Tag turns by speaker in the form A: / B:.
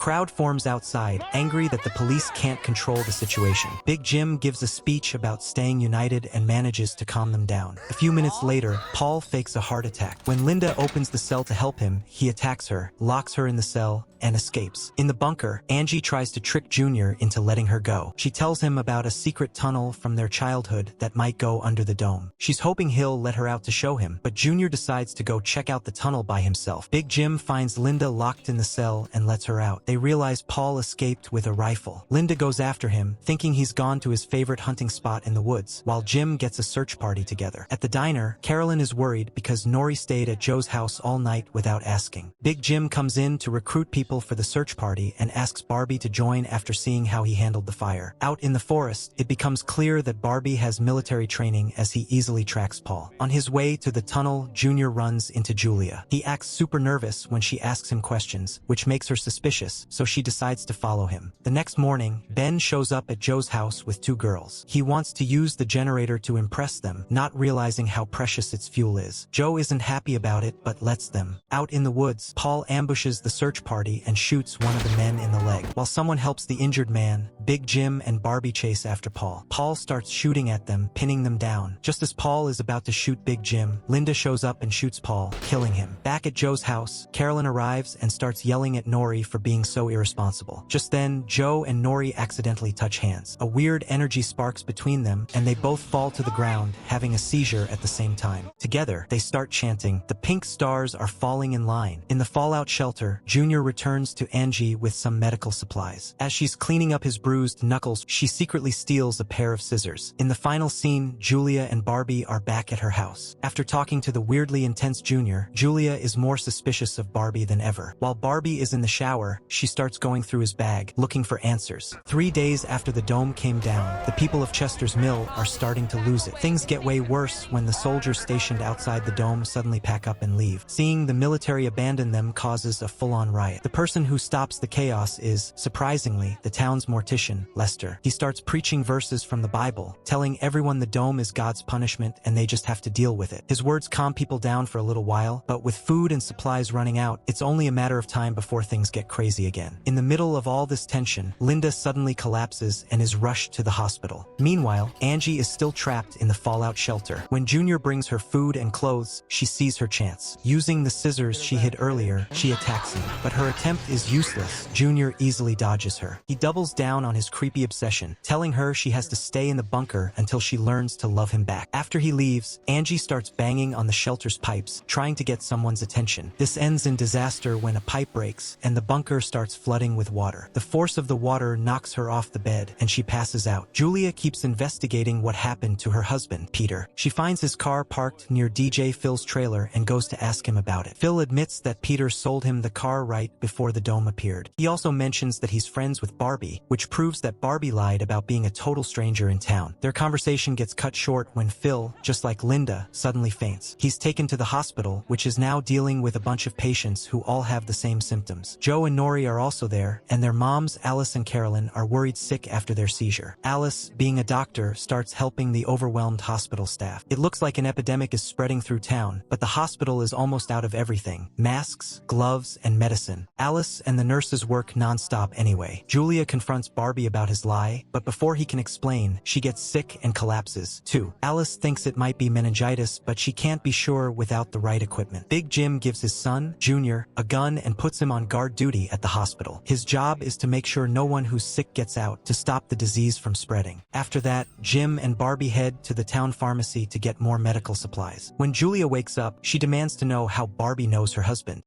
A: crowd forms outside, angry that the police can't control the situation. Big Jim gives a speech about staying united and manages to calm them down. A few minutes later, Paul fakes a heart attack. When Linda opens the cell to help him, he attacks her, locks her in the cell, and escapes. In the bunker, Angie tries to trick Junior into letting her go. She tells him about a secret tunnel from their childhood that might go under the dome. She's hoping he'll let her out to show him, but Junior decides to go check out the tunnel by himself. Big Jim finds Linda locked in the cell and lets her out. They realize Paul escaped with a rifle. Linda goes after him, thinking he's gone to his favorite hunting spot in the woods, while Jim gets a search party together. At the diner, Carolyn is worried because Nori stayed at Joe's house all night without asking. Big Jim comes in to recruit people for the search party and asks Barbie to join after seeing how he handled the fire. Out in the forest, it becomes clear that Barbie has military training as he easily tracks Paul. On his way to the tunnel, Junior runs into Julia. He acts super nervous when she asks him questions, which makes her suspicious, so she decides to follow him. The next morning, Ben shows up at Joe's house with two girls. He wants to use the generator to impress them, not realizing how precious its fuel is. Joe isn't happy about it, but lets them. Out in the woods, Paul ambushes the search party and shoots one of the men in the leg. While someone helps the injured man, Big Jim and Barbie chase after Paul. Paul starts shooting at them, pinning them down. Just as Paul is about to shoot Big Jim, Linda shows up and shoots Paul, killing him. Back at Joe's house, Carolyn arrives and starts yelling at Nori for being so irresponsible. Just then, Joe and Nori accidentally touch hands. A weird energy sparks between them, and they both fall to the ground, having a seizure at the same time. Together, they start chanting, "The pink stars are falling in line." In the fallout shelter, Junior returns to Angie with some medical supplies. As she's cleaning up his bruised knuckles, she secretly steals a pair of scissors. In the final scene, Julia and Barbie are back at her house. After talking to the weirdly intense Junior, Julia is more suspicious of Barbie than ever. While Barbie is in the shower, she starts going through his bag, looking for answers. 3 days after the dome came down, the people of Chester's Mill are starting to lose it. Things get way worse when the soldiers stationed outside the dome suddenly pack up and leave. Seeing the military abandon them causes a full-on riot. The person who stops the chaos is, surprisingly, the town's mortician, Lester. He starts preaching verses from the Bible, telling everyone the dome is God's punishment and they just have to deal with it. His words calm people down for a little while, but with food and supplies running out, it's only a matter of time before things get crazy again. In the middle of all this tension, Linda suddenly collapses and is rushed to the hospital. Meanwhile, Angie is still trapped in the fallout shelter. When Junior brings her food and clothes, she sees her chance. Using the scissors she hid earlier, she attacks him, but her attempt is useless. Junior easily dodges her. He doubles down on his creepy obsession, telling her she has to stay in the bunker until she learns to love him back. After he leaves, Angie starts banging on the shelter's pipes, trying to get someone's attention. This ends in disaster when a pipe breaks and the bunker starts flooding with water. The force of the water knocks her off the bed and she passes out. Julia keeps investigating what happened to her husband, Peter. She finds his car parked near DJ Phil's trailer and goes to ask him about it. Phil admits that Peter sold him the car right before the dome appeared. He also mentions that he's friends with Barbie, which proves that Barbie lied about being a total stranger in town. Their conversation gets cut short when Phil, just like Linda, suddenly faints. He's taken to the hospital, which is now dealing with a bunch of patients who all have the same symptoms. Joe and Nori are also there, and their moms, Alice and Carolyn, are worried sick after their seizure. Alice, being a doctor, starts helping the overwhelmed hospital staff. It looks like an epidemic is spreading through town, but the hospital is almost out of everything: masks, gloves, and medicine. Alice and the nurses work non-stop anyway. Julia confronts Barbie about his lie, but before he can explain, she gets sick and collapses, too. Alice thinks it might be meningitis, but she can't be sure without the right equipment. Big Jim gives his son, Junior, a gun and puts him on guard duty at the hospital. His job is to make sure no one who's sick gets out, to stop the disease from spreading. After that, Jim and Barbie head to the town pharmacy to get more medical supplies. When Julia wakes up, she demands to know how Barbie knows her husband.